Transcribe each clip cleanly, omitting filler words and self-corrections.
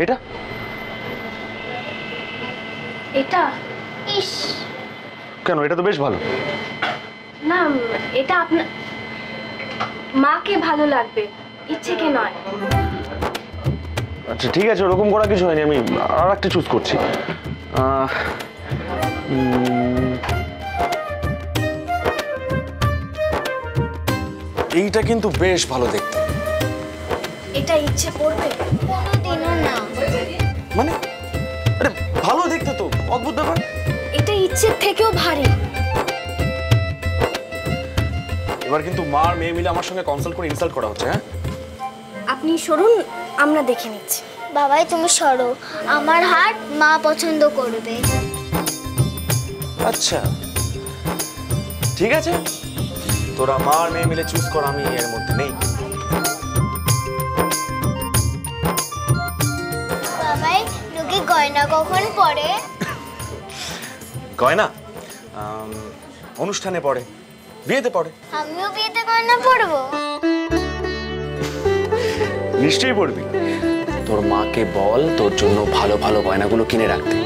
এটা এটা ইস কেন? এটা তো বেশ ভালো। না, এটা আপনার মাকে ভালো লাগবে, ইচ্ছেকে নয়। আচ্ছা ঠিক আছে, ওরকম করা কিছু হয়নি। আমি আর একটা চুজ করছি। এইটা কিন্তু বেশ ভালো দেখতে। এটা ইচ্ছে করবে? কোনোদিনও না। মানে আরে ভালো দেখতে তো, অদ্ভুত ব্যাপার। এটা ইচ্ছের থেকেও ভারী। এবার কিন্তু মার মেয়ে মিলে আমার সঙ্গে কনসাল্ট করে ইনসাল্ট করা হচ্ছে। হ্যাঁ আপনি সরুন, আমরা দেখে নিচ্ছি। বাবাই তুমি সরো, আমার হাত মা পছন্দ করবে। আচ্ছা ঠিক আছে, তোরা মার মেয়ে মিলে চুজ কর, আমি এর মধ্যে নেই। বাবাই লোকে গয়না কখন পরে? গয়না অনুষ্ঠানে পড়ে, বিয়েতে পড়ে। আমিও বিয়েতে গয়না পরবো। নিশ্চয়ই পড়বি। তোর মাকে বল তোর জন্য ভালো ভালো গয়নাগুলো কিনে রাখতে।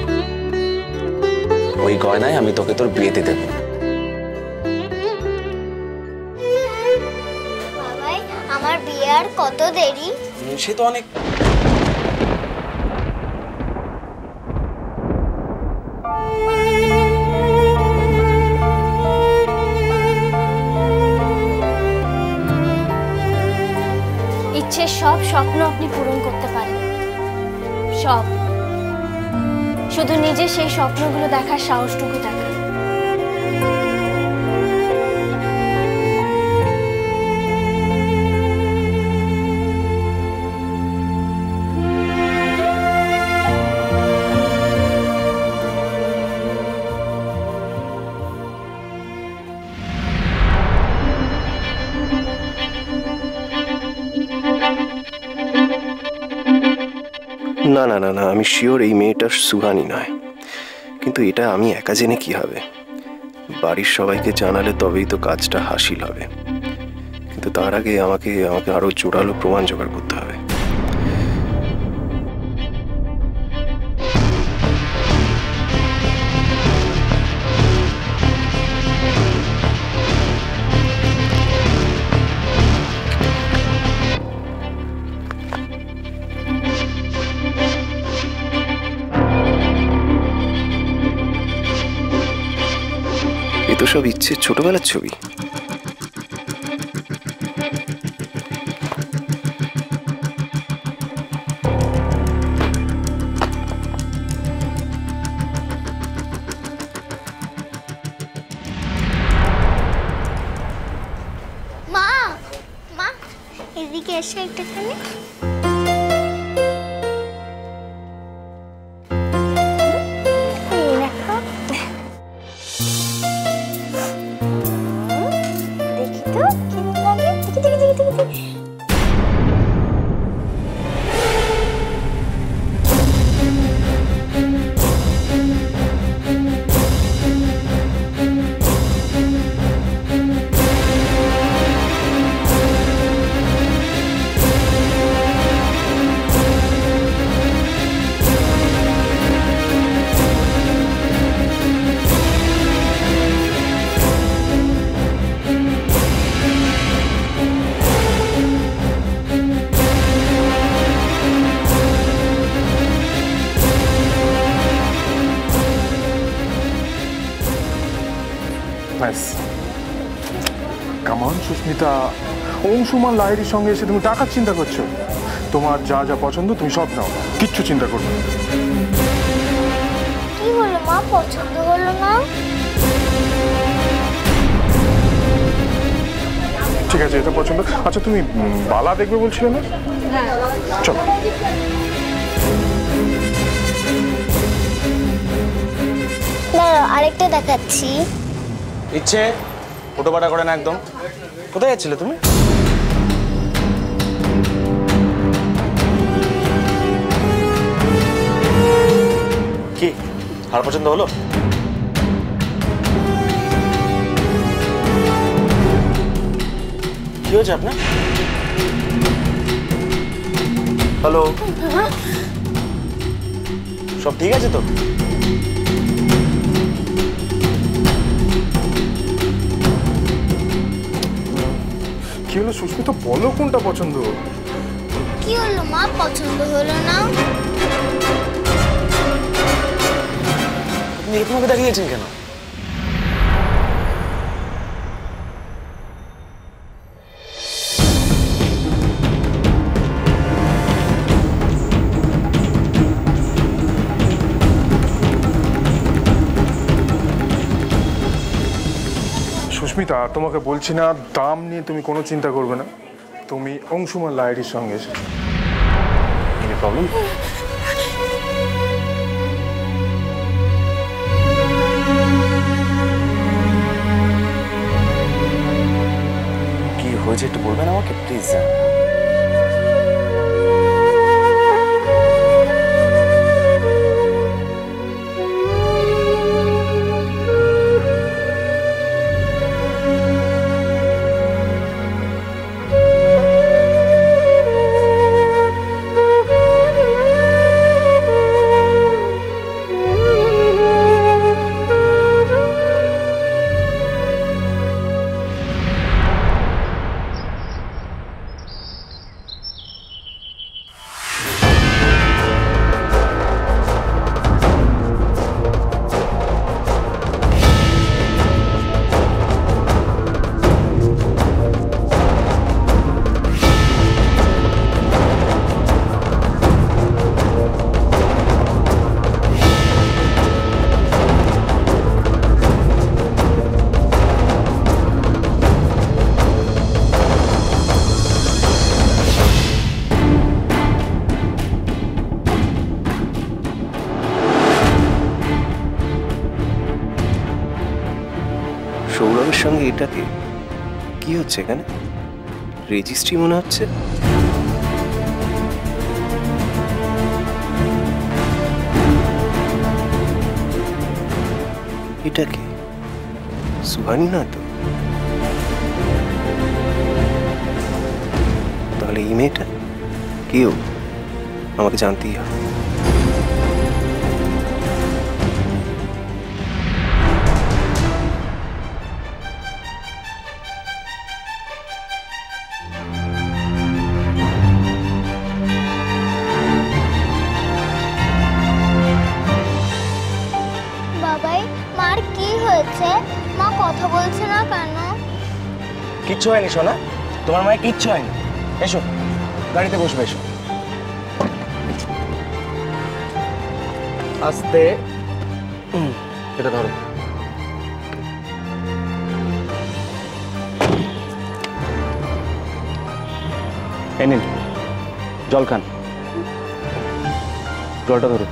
ওই গয়নায় আমি তোকে তোর বিয়েতে দেব। বাবাই আমার বিয়ে আর কত দেরি? সে তো অনেক। ইচ্ছে সব স্বপ্ন আপনি পূরণ করতে পারেন, সব। শুধু নিজে সেই স্বপ্নগুলো দেখার সাহসটুকু দেখান। না না না না, আমি শিওর এই মেয়েটা সুহানি নয়। কিন্তু এটা আমি একা জেনে কি হবে? বাড়ির সবাইকে জানালে তবেই তো কাজটা হাসিল হবে। কিন্তু তার আগে আমাকে আরো জোরালো প্রমাণ জোগাড় করতে হবে। এ তো সব ইচ্ছে ছোটবেলার ছবি। মা মা এদিকে এসে একটুখানি। কামান সুস্মিতা, অংশুমান লাহিড়ির সঙ্গে এসে তুমি টাকার চিন্তা করছো? তোমার যা যা পছন্দ তুমি সব নাও, কিচ্ছু চিন্তা করবে না। কি হলো মা, পছন্দ হলো না? ঠিক আছে, এটা পছন্দ। আচ্ছা তুমি বালা দেখবে বলছিলে না? চলো। দাঁড়াও আরেকটা দেখাচ্ছি। ইচ্ছে ফটো পাটা করে না একদম। কোথায় যাচ্ছিলে তুমি? কি আর পছন্দ হলো? কি হয়েছে আপনার? হ্যালো, সব ঠিক আছে তো? কি হলো সুস্মিতা, বলো কোনটা পছন্দ? কি হলো মা, পছন্দ হলো না? আপনি এরকম ভাবে দাঁড়িয়েছেন কেন? সুস্মিতা, তোমাকে বলছি না দাম নিয়ে তুমি কোনো চিন্তা করবে না। তুমি অংশুমান লাহিড়ীর সঙ্গে এসেছো। Any problem? কি হয়েছে একটু বলবেন আমাকে প্লিজ? সৌরভের সঙ্গে এটাকে কি হচ্ছে এখানে? রেজিস্ট্রি মনে হচ্ছে। এটা কি সুহানি না তো? তাহলে এই মেয়েটা কেউ আমাকে জানতেই হবে। বাবাই, মার কি হয়েছে? মা কথা বলছে না কেন? কিচ্ছু হয়নি সোনা, তোমার মায়ের কিচ্ছু হয়নি। এসো গাড়িতে বসবে, এসো। আস্তে, এটা ধরো। এই নিন জল খান, জলটা ধরো।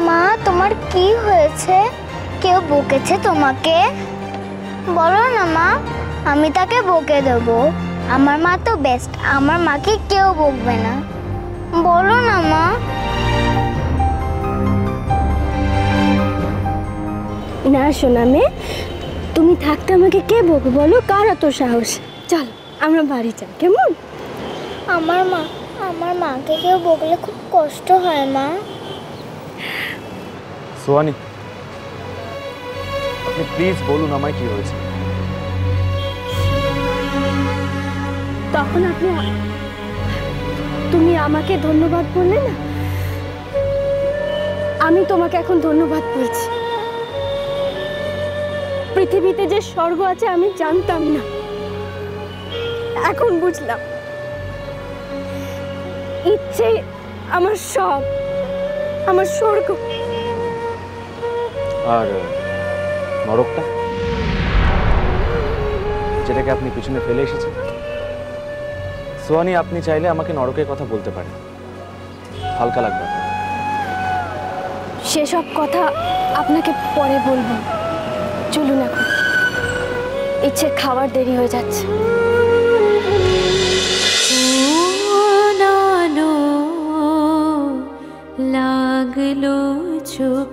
মা, তোমার কি হয়েছে? কেউ বকেছে তোমাকে? বলো না মা, আমি তাকে বকে দেবো। আমার মা তো বেস্ট, আমার মাকে কেউ বকবে না। বলো না মা। না শোনা মেয়ে, তুমি থাকতে আমাকে কে বকবে বলো? কার এত সাহস? চল আমরা বাড়ি যাই, কেমন? আমার মাকে কেউ বকলে খুব কষ্ট হয় মা। সোহানি, আপনি প্লিজ বলুন আমায় কি হয়েছে। তখন তুমি আমাকে ধন্যবাদ বললে না, আমি তোমাকে এখন ধন্যবাদ বলছি। পৃথিবীতে যে স্বর্গ আছে আমি জানতাম না, এখন বুঝলাম। ইচ্ছে আমার সব, আমার স্বর্গ। আর নরকটা যেটাকে আপনি পিছনে ফেলে এসেছেন? সোহানি, আপনি চাইলে আমাকে নরকের কথা বলতে পারেন, হালকা লাগবে। সেসব কথা আপনাকে পরে বলবো, চলুন এখন, ইচ্ছে খাবার দেরি হয়ে যাচ্ছে। লাগলো চোখ